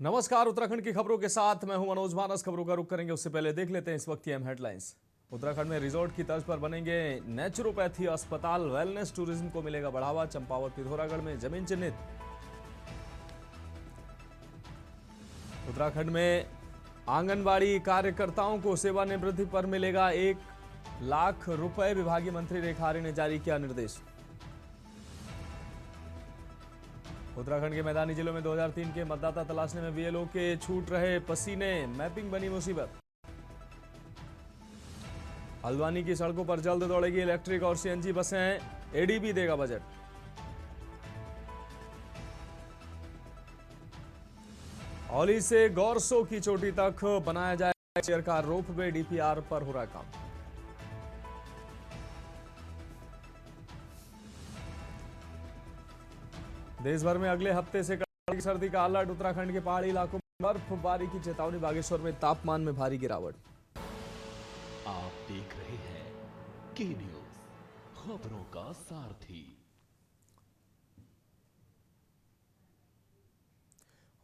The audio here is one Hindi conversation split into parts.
नमस्कार। उत्तराखंड की खबरों के साथ मैं हूं मनोज मानस। खबरों का रुख करेंगे उससे पहले देख लेते हैं इस वक्त की अहम हेडलाइंस। उत्तराखंड में रिजॉर्ट की तर्ज पर बनेंगे नेचुरोपैथी अस्पताल। वेलनेस टूरिज्म को मिलेगा बढ़ावा। चंपावत पिथौरागढ़ में जमीन चिन्हित। उत्तराखंड में आंगनबाड़ी कार्यकर्ताओं को सेवानिवृत्ति पर मिलेगा 1 लाख रुपए। विभागीय मंत्री रेखा आर्य ने जारी किया निर्देश। उत्तराखंड के मैदानी जिलों में 2003 के मतदाता तलाशने में बीएलओ के छूट रहे पसीने। मैपिंग बनी मुसीबत। हल्द्वानी की सड़कों पर जल्द दौड़ेगी इलेक्ट्रिक और सीएनजी बसें। एडीबी देगा बजट। औली से गौरसो की चोटी तक बनाया जाएगा चेयर का रोपवे। डीपीआर पर हो रहा काम। देश भर में अगले हफ्ते से कड़ाके की सर्दी का अलर्ट। उत्तराखंड के पहाड़ी इलाकों में बर्फबारी की चेतावनी। बागेश्वर में तापमान में भारी गिरावट। आप देख रहे हैं के न्यूज, खबरों का सारथी।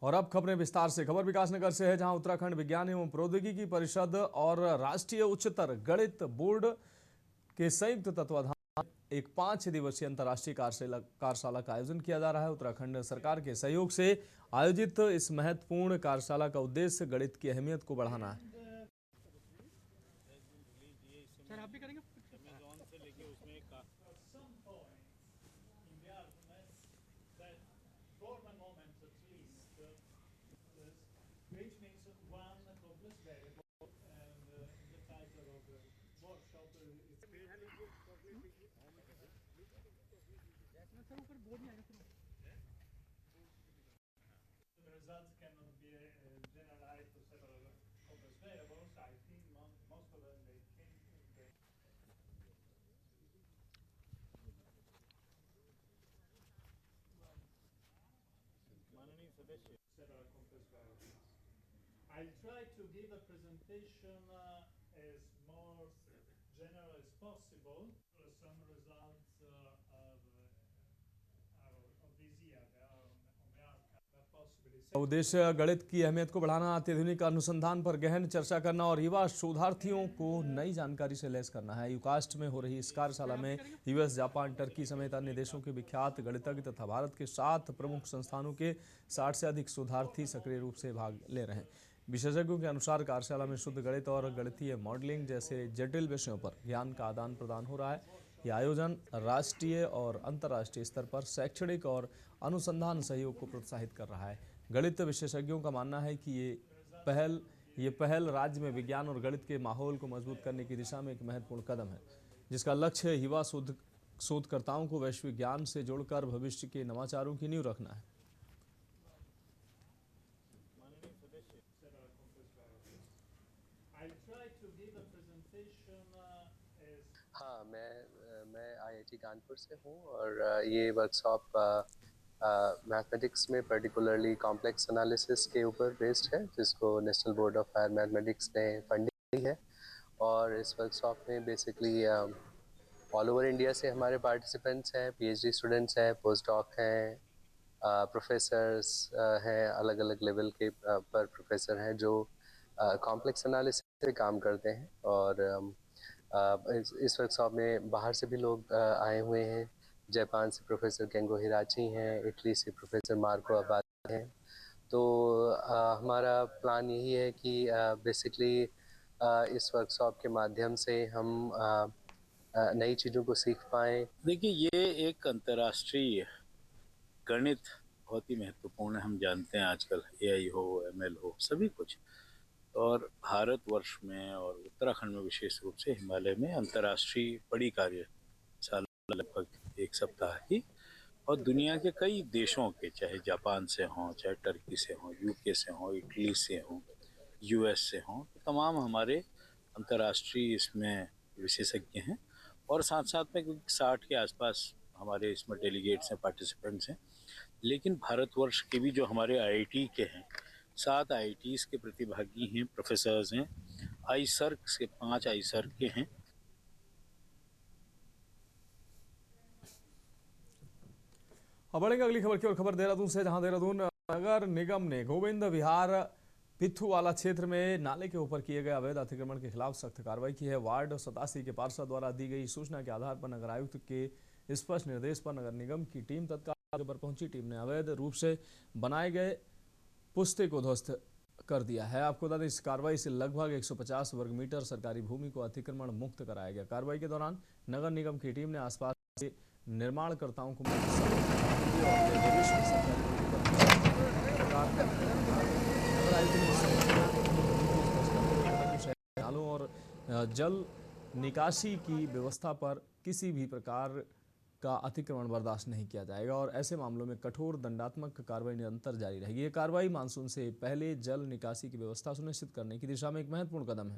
और अब खबरें विस्तार से। खबर विकासनगर से है, जहां उत्तराखंड विज्ञान एवं प्रौद्योगिकी परिषद और राष्ट्रीय उच्चतर गणित बोर्ड के संयुक्त तत्वाधान एक 5 दिवसीय अंतर्राष्ट्रीय कार्यशाला का आयोजन किया जा रहा है। उत्तराखंड सरकार के सहयोग से आयोजित इस महत्वपूर्ण कार्यशाला का उद्देश्य गणित की अहमियत को बढ़ाना है। सर, आप भी करेंगे? Results cannot be generalized to several complex variables. I think most of them they think several complex variables. I'll try to give a presentation as more general as possible. Some results of this year they are on the outcome possibly. उद्देश्य गणित की अहमियत को बढ़ाना, अत्याधुनिक अनुसंधान पर गहन चर्चा करना और युवा शोधार्थियों को नई जानकारी से लैस करना है। यूकास्ट में हो रही इस कार्यशाला में यूएस, जापान, टर्की समेत अन्य देशों के विख्यात गणितज्ञ तथा भारत के 7 प्रमुख संस्थानों के 60 से अधिक शोधार्थी सक्रिय रूप से भाग ले रहे हैं। विशेषज्ञों के अनुसार कार्यशाला में शुद्ध गणित और गणितीय मॉडलिंग जैसे जटिल विषयों पर ज्ञान का आदान प्रदान हो रहा है। यह आयोजन राष्ट्रीय और अंतर्राष्ट्रीय स्तर पर शैक्षणिक और अनुसंधान सहयोग को प्रोत्साहित कर रहा है। गणित विशेषज्ञों का मानना है कि ये पहल राज्य में विज्ञान और गणित के माहौल को मजबूत करने की दिशा में एक महत्वपूर्ण कदम है, जिसका लक्ष्य युवा शोधकर्ताओं को वैश्विक ज्ञान से जोड़कर भविष्य के नवाचारों की नींव रखना है। हाँ, मैं आईआईटी कानपुर से हूँ और ये वर्कशॉप मैथमेटिक्स में पर्टिकुलरली कॉम्प्लेक्स एनालिसिस के ऊपर बेस्ड है, जिसको National Board of Higher Mathematics ने फंडिंग की है। और इस वर्कशॉप में बेसिकली ऑल ओवर इंडिया से हमारे पार्टिसिपेंट्स हैं, पीएचडी स्टूडेंट्स हैं, पोस्ट डॉक हैं, प्रोफेसर्स हैं, अलग अलग लेवल के पर प्रोफेसर हैं जो कॉम्प्लेक्स एनालिसिस पे काम करते हैं। और इस वर्कशॉप में बाहर से भी लोग आए हुए हैं। जापान से प्रोफेसर केंगो हिराची हैं, इटली से प्रोफेसर मार्को अबादी हैं। तो हमारा प्लान यही है कि बेसिकली इस वर्कशॉप के माध्यम से हम नई चीज़ों को सीख पाएँ। देखिए, ये एक अंतर्राष्ट्रीय गणित बहुत ही महत्वपूर्ण है। हम जानते हैं आजकल एआई हो, एमएल हो, सभी कुछ। और भारतवर्ष में और उत्तराखंड में विशेष रूप से हिमालय में अंतर्राष्ट्रीय बड़ी कार्यशाला लगभग 1 सप्ताह की, और दुनिया के कई देशों के, चाहे जापान से हों, चाहे टर्की से हों, यूके से हों, इटली से हों, यूएस से हों, तमाम हमारे अंतर्राष्ट्रीय इसमें विशेषज्ञ हैं। और साथ साथ में 60 के आसपास हमारे इसमें डेलीगेट्स हैं, पार्टिसिपेंट्स हैं। लेकिन भारतवर्ष के भी जो हमारे आईआईटी के हैं, 7 आईआईटीज़ के प्रतिभागी हैं, प्रोफेसर्स हैं। आईसर्क के 5 आईसर्क के हैं। अब बढ़ेंगे अगली खबर की ओर। खबर देहरादून से, जहां देहरादून नगर निगम ने गोविंद विहार पिथुवाला क्षेत्र में नाले के ऊपर किए गए अवैध अतिक्रमण के खिलाफ सख्त कार्रवाई की है। वार्ड 87 के पार्षद द्वारा दी गई सूचना के आधार पर नगर आयुक्त के स्पष्ट निर्देश पर नगर निगम की टीम तत्काल मौके पर पहुंची। टीम ने अवैध रूप से बनाए गए पुस्ते को ध्वस्त कर दिया है। आपको बता दें, इस कार्रवाई से लगभग 150 वर्ग मीटर सरकारी भूमि को अतिक्रमण मुक्त कराया गया। कार्रवाई के दौरान नगर निगम की टीम ने आसपास के निर्माणकर्ताओं को नालों और जल निकासी की व्यवस्था पर किसी भी प्रकार का अतिक्रमण बर्दाश्त नहीं किया जाएगा और ऐसे मामलों में कठोर दंडात्मक कार्रवाई निरंतर जारी रहेगी। ये कार्रवाई मानसून से पहले जल निकासी की व्यवस्था सुनिश्चित करने की दिशा में एक महत्वपूर्ण कदम है।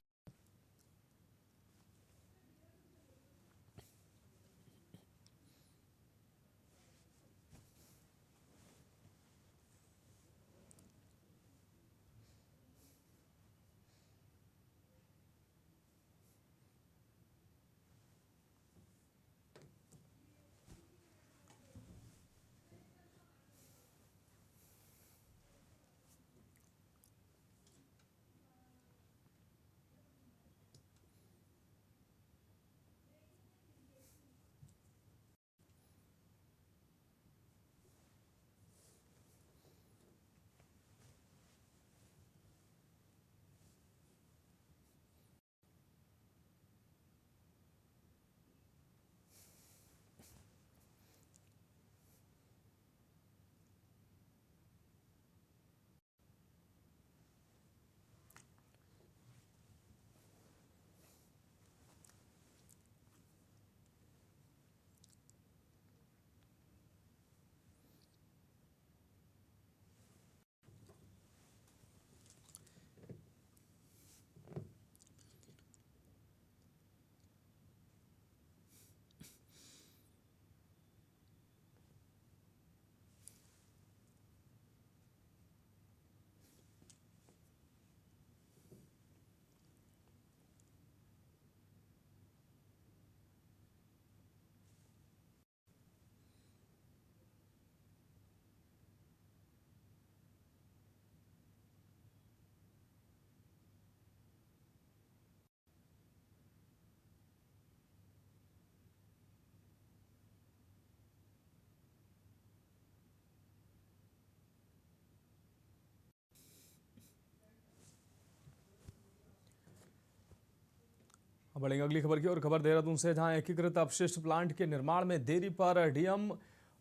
अब बढ़ेंगे अगली खबर की ओर। खबर देहरादून से, जहां एकीकृत अपशिष्ट प्लांट के निर्माण में देरी पर डीएम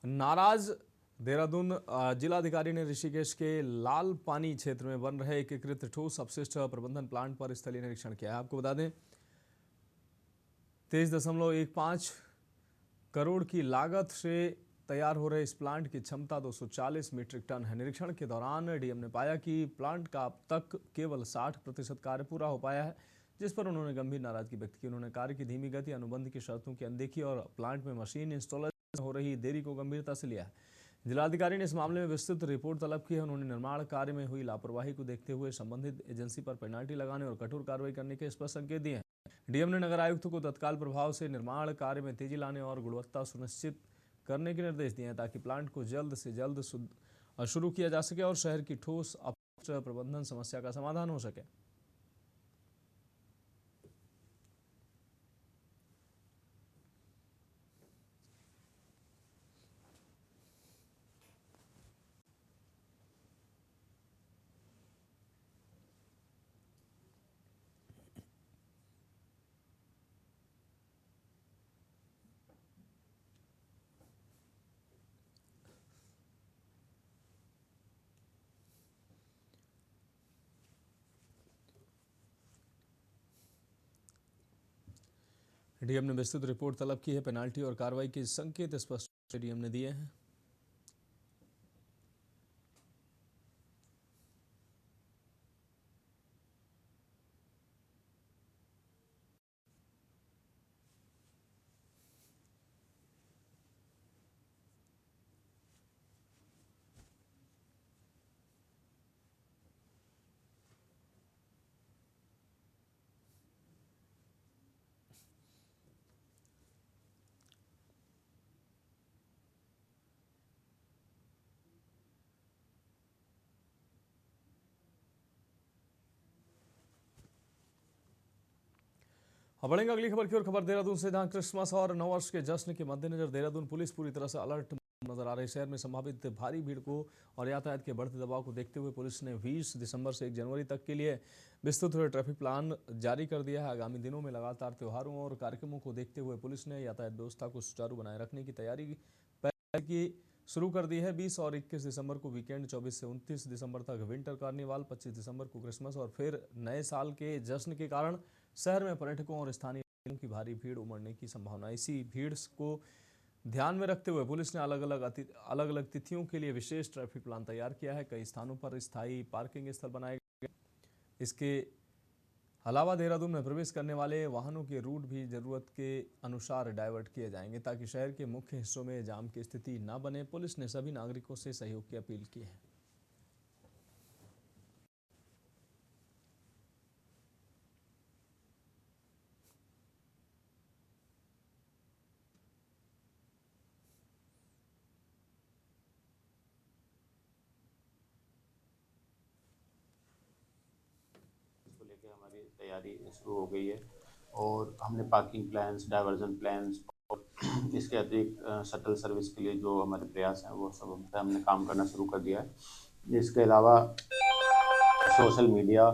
नाराज। देहरादून जिलाधिकारी ने ऋषिकेश के लाल पानी क्षेत्र में बन रहे एकीकृत ठोस अपशिष्ट प्रबंधन प्लांट पर स्थलीय निरीक्षण किया है। आपको बता दें, 23.15 करोड़ की लागत से तैयार हो रहे इस प्लांट की क्षमता 240 मीट्रिक टन है। निरीक्षण के दौरान डीएम ने पाया कि प्लांट का अब तक केवल 60% कार्य पूरा हो पाया है, जिस पर उन्होंने गंभीर नाराजगी व्यक्त की। उन्होंने कार्य की धीमी गति, अनुबंध की शर्तों की अनदेखी और प्लांट में मशीन इंस्टॉलेशन हो रही देरी को गंभीरता से लिया है। जिलाधिकारी ने इस मामले में विस्तृत रिपोर्ट तलब की है। उन्होंने निर्माण कार्य में हुई लापरवाही को देखते हुए संबंधित एजेंसी पर पेनाल्टी लगाने और कठोर कार्रवाई करने के स्पष्ट संकेत दिए हैं। डीएम ने नगर आयुक्त को तत्काल प्रभाव से निर्माण कार्य में तेजी लाने और गुणवत्ता सुनिश्चित करने के निर्देश दिए हैं, ताकि प्लांट को जल्द से जल्द शुरू किया जा सके और शहर की ठोस अपशिष्ट प्रबंधन समस्या का समाधान हो सके। डीएम ने विस्तृत रिपोर्ट तलब की है। पेनाल्टी और कार्रवाई के संकेत स्पष्ट डीएम ने दिए हैं। अब बढ़ेंगे अगली खबर की ओर। खबर देहरादून से, जहां क्रिसमस और नववर्ष के जश्न के मद्देनजर देहरादून पुलिस पूरी तरह से अलर्ट नजर आ रही। शहर में संभावित भारी भीड़ को और यातायात के बढ़ते दबाव को देखते हुए पुलिस ने 20 दिसंबर से 1 जनवरी तक के लिए विस्तृत ट्रैफिक प्लान जारी कर दिया है। आगामी दिनों में लगातार त्योहारों और कार्यक्रमों को देखते हुए पुलिस ने यातायात व्यवस्था को सुचारू बनाए रखने की तैयारी पहले की शुरू कर दी है। 20 और 21 दिसंबर को वीकेंड, 24 से 29 दिसंबर तक विंटर कार्निवाल, 25 दिसंबर को क्रिसमस और फिर नए साल के जश्न के कारण शहर में पर्यटकों और स्थानीय लोगों की भारी भीड़ उमड़ने की संभावना। इसी भीड़ को ध्यान में रखते हुए पुलिस ने अलग अलग तिथियों के लिए विशेष ट्रैफिक प्लान तैयार किया है। कई स्थानों पर स्थायी पार्किंग स्थल बनाए गए। इसके अलावा देहरादून में प्रवेश करने वाले वाहनों के रूट भी जरूरत के अनुसार डाइवर्ट किए जाएंगे, ताकि शहर के मुख्य हिस्सों में जाम की स्थिति न बने। पुलिस ने सभी नागरिकों से सहयोग की अपील की है। इसको लेके हमारी तैयारी शुरू हो गई है और हमने पार्किंग प्लान्स, डाइवर्जन प्लान्स और इसके अतिरिक्त शटल सर्विस के लिए जो हमारे प्रयास हैं वो सब पे हमने काम करना शुरू कर दिया है। इसके अलावा सोशल मीडिया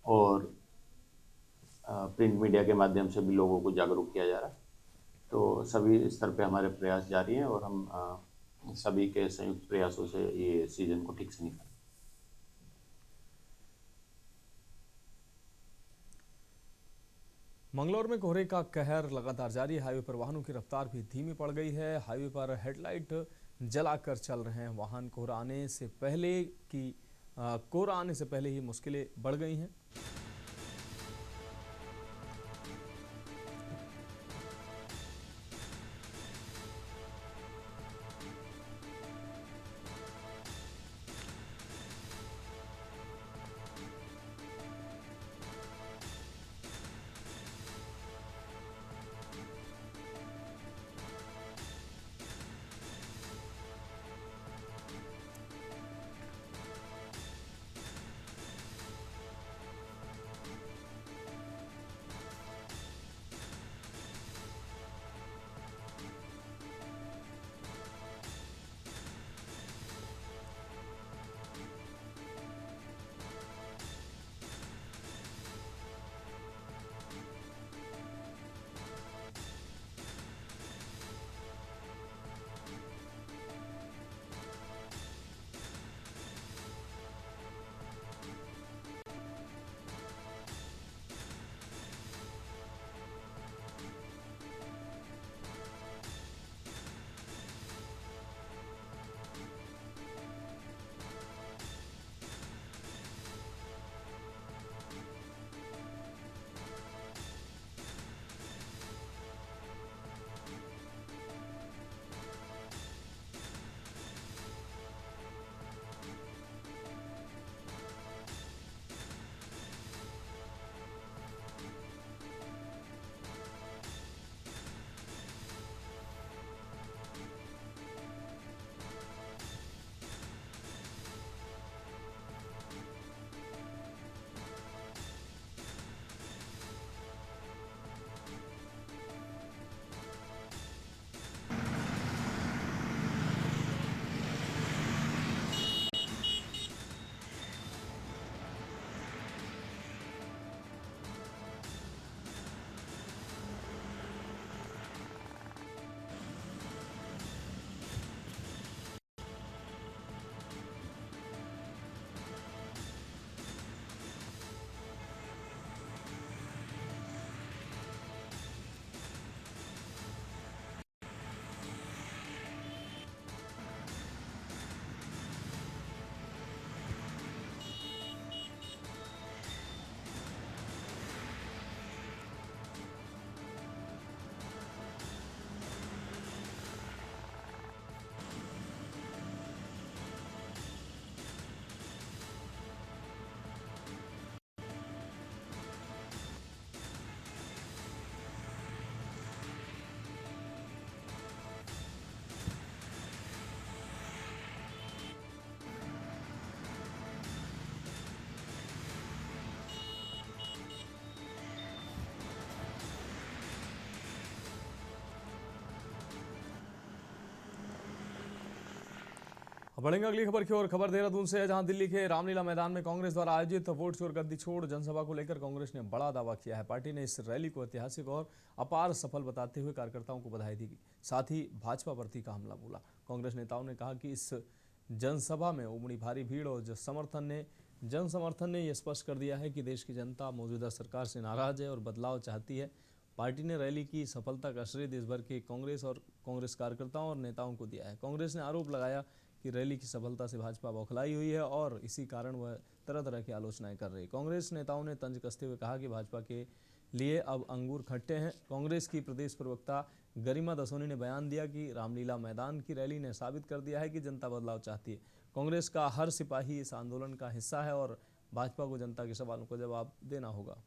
और प्रिंट मीडिया के माध्यम से भी लोगों को जागरूक किया जा रहा है। तो सभी स्तर पे हमारे प्रयास जारी हैं और हम सभी के संयुक्त प्रयासों से ये सीजन को ठीक से निकालें। मंगलौर में कोहरे का कहर लगातार जारी है। हाईवे पर वाहनों की रफ्तार भी धीमी पड़ गई है। हाईवे पर हेडलाइट जलाकर चल रहे हैं वाहन। कोहरा आने से पहले ही मुश्किलें बढ़ गई हैं। अब बढ़ेंगे अगली खबर की ओर। खबर देहरादून से है, जहां दिल्ली के रामलीला मैदान में कांग्रेस द्वारा आयोजित वोट चोर गद्दी छोड़ जनसभा को लेकर कांग्रेस ने बड़ा दावा किया है। पार्टी ने इस रैली को ऐतिहासिक और अपार सफल बताते हुए कार्यकर्ताओं को बधाई दी, साथ ही भाजपा पर तीखा हमला बोला। कांग्रेस नेताओं ने कहा कि इस जनसभा में उमड़ी भारी भीड़ और जन समर्थन ने यह स्पष्ट कर दिया है कि देश की जनता मौजूदा सरकार से नाराज है और बदलाव चाहती है। पार्टी ने रैली की सफलता का श्रेय देश भर के कांग्रेस कार्यकर्ताओं और नेताओं को दिया है। कांग्रेस ने आरोप लगाया कि रैली की सफलता से भाजपा बौखलाई हुई है और इसी कारण वह तरह तरह की आलोचनाएं कर रही है। कांग्रेस नेताओं ने तंज कसते हुए कहा कि भाजपा के लिए अब अंगूर खट्टे हैं। कांग्रेस की प्रदेश प्रवक्ता गरिमा दसोनी ने बयान दिया कि रामलीला मैदान की रैली ने साबित कर दिया है कि जनता बदलाव चाहती है। कांग्रेस का हर सिपाही इस आंदोलन का हिस्सा है और भाजपा को जनता के सवालों का जवाब देना होगा।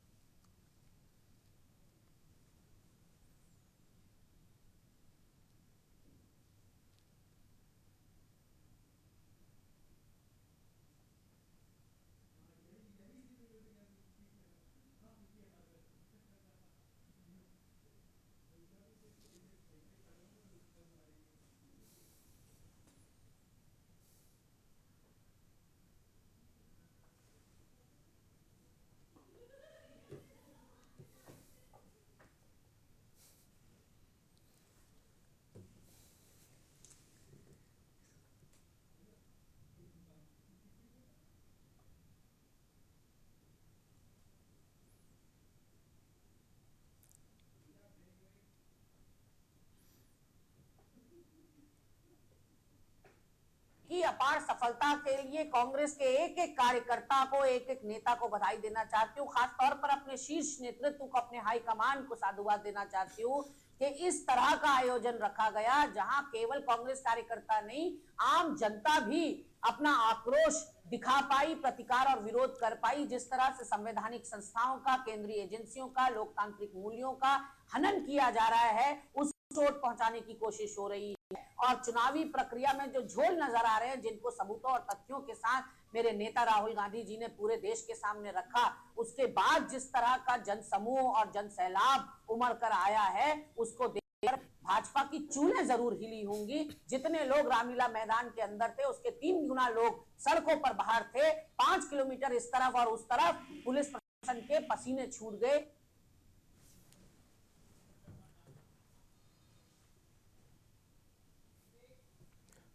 की अपार सफलता के लिए कांग्रेस के एक एक कार्यकर्ता को, एक एक नेता को बधाई देना चाहती हूँ। खासतौर पर अपने शीर्ष नेतृत्व को, अपने हाईकमान को साधुवाद देना चाहती हूँ कि इस तरह का आयोजन रखा गया जहां केवल कांग्रेस कार्यकर्ता नहीं, आम जनता भी अपना आक्रोश दिखा पाई, प्रतिकार और विरोध कर पाई। जिस तरह से संवैधानिक संस्थाओं का, केंद्रीय एजेंसियों का, लोकतांत्रिक मूल्यों का हनन किया जा रहा है, उस चोट पहुंचाने की कोशिश हो रही है। और चुनावी प्रक्रिया में जो झोल नजर आ रहे हैं, जिनको सबूतों और तथ्यों के साथ मेरे नेता राहुल गांधी जी ने पूरे देश के सामने रखा, उसके बाद जिस तरह का जनसमूह और जन सैलाब उमड़ कर आया है, उसको देखकर भाजपा की चूल्हें जरूर हिली होंगी। जितने लोग रामलीला मैदान के अंदर थे, उसके 3 गुना लोग सड़कों पर बाहर थे। 5 किलोमीटर इस तरफ और उस तरफ पुलिस प्रशासन के पसीने छूट गए।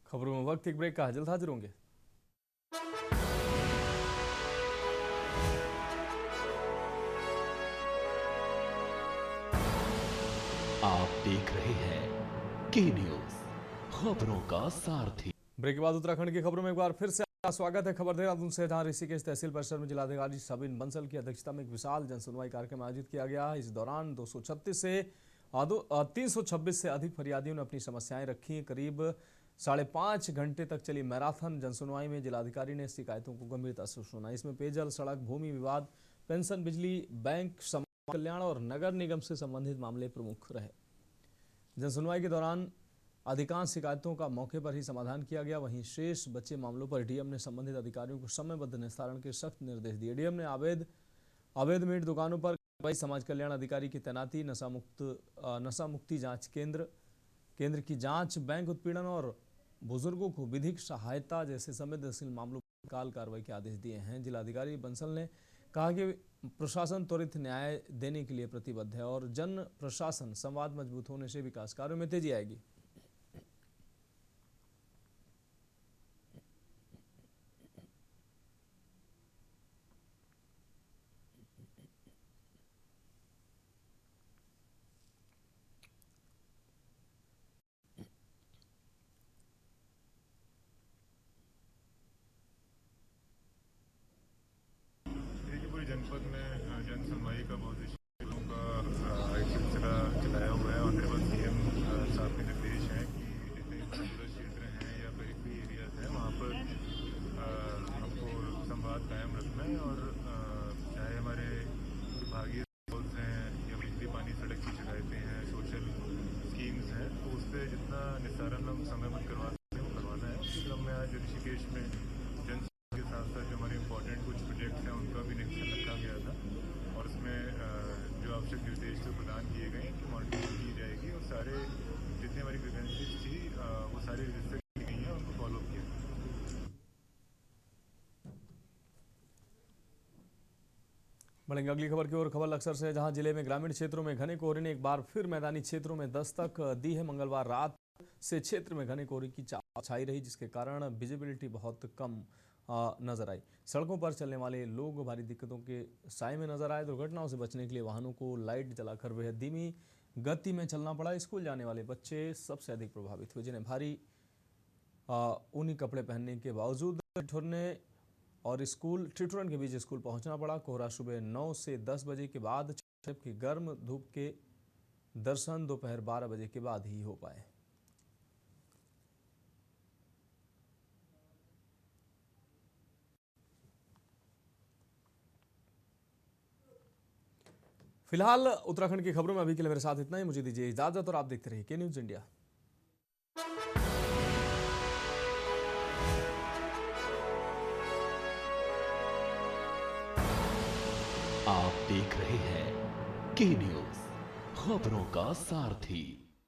खबरों में वक्त एक ब्रेक का, जल्द हाजिर होंगे। आप देख रहे हैं के न्यूज, खबरों का सारथी। ब्रेक के बाद उत्तराखंड की खबरों में एक बार फिर से आपका स्वागत है। खबर देहरादून से, जहां ऋषिकेश तहसील परिसर में जिलाधिकारी सबिन बंसल की अध्यक्षता में एक विशाल जनसुनवाई कार्यक्रम आयोजित किया गया। इस दौरान 326 से अधिक फरियादियों ने अपनी समस्याएं रखी। करीब 5.5 घंटे तक चली मैराथन जनसुनवाई में जिलाधिकारी ने शिकायतों को गंभीरता से सुना। इसमें पेयजल, सड़क, भूमि विवाद, पेंशन, बिजली, बैंक, समाज कल्याण और नगर निगम से संबंधित मामले प्रमुख रहे। जनसुनवाई के दौरान अधिकांश शिकायतों का मौके पर ही समाधान किया गया। वहीं शेष बचे मामलों पर डीएम ने संबंधित अधिकारियों को समयबद्ध निस्तारण के सख्त निर्देश दिए। डीएम ने अवैध मीट दुकानों पर कार्रवाई, समाज कल्याण अधिकारी की तैनाती, नशा मुक्ति जांच केंद्र की जांच, बैंक उत्पीड़न और बुजुर्गों को विधिक सहायता जैसे संवेदनशील मामलों पर तत्काल कार्रवाई के आदेश दिए हैं। जिलाधिकारी बंसल ने कहा कि प्रशासन त्वरित न्याय देने के लिए प्रतिबद्ध है और जन प्रशासन संवाद मजबूत होने से विकास कार्यों में तेजी आएगी। जनपद में जन सुनवाई का बहुत शिकायतों का एक सिलसिला चलाया हुआ है और मेरे पास सीएम साहब के निर्देश हैं कि जितने दूरस्थ क्षेत्र हैं या पेरिफेरी एरियाज हैं, वहाँ पर हमको संवाद कायम रखना है। और चाहे हमारे विभागीय रोल्स हैं या बिजली, पानी, सड़क की शिकायतें हैं, सोशल स्कीम्स हैं, तो उस पर जितना निस्तारण हम समयबद्ध करवा सकते हैं वो करवाना है। इस क्रम में आज ऋषिकेश में जन के साथ साथ जो हमारे इम्पोर्टेंट कुछ प्रोजेक्ट्स हैं उनका भी निरीक्षण रखा गया था और उसमें जो आवश्यक निर्देश तो प्रदान किए गए कि मॉनिटरिंग की जाएगी और सारे जितनी हमारी ग्रीवेंसेस थी वो सारी रजिस्टर की गई हैं, उनको फॉलो किया। बढ़ेंगे अगली खबर की ओर। खबर लक्सर से, जहां जिले में ग्रामीण क्षेत्रों में घने कोहरे ने एक बार फिर मैदानी क्षेत्रों में दस्तक दी है। मंगलवार रात से क्षेत्र में घने कोहरे की चादर छाई रही, जिसके कारण विजिबिलिटी बहुत कम नजर आई। सड़कों पर चलने वाले लोग भारी दिक्कतों के साए में नजर आए। दुर्घटनाओं से बचने के लिए वाहनों को लाइट जलाकर बेहद धीमी गति में चलना पड़ा। स्कूल जाने वाले बच्चे सबसे अधिक प्रभावित हुए, जिन्हें भारी ऊनी कपड़े पहनने के बावजूद ठिठुरने और ठिठुरन के बीच स्कूल पहुंचना पड़ा। कोहरा सुबह 9 से 10 बजे के बाद, जबकि गर्म धूप के दर्शन दोपहर 12 बजे के बाद ही हो पाए। फिलहाल उत्तराखंड की खबरों में अभी के लिए मेरे साथ इतना ही। मुझे दीजिए इजाजत और आप देखते रहिए के न्यूज इंडिया। आप देख रहे हैं के न्यूज, खबरों का सारथी।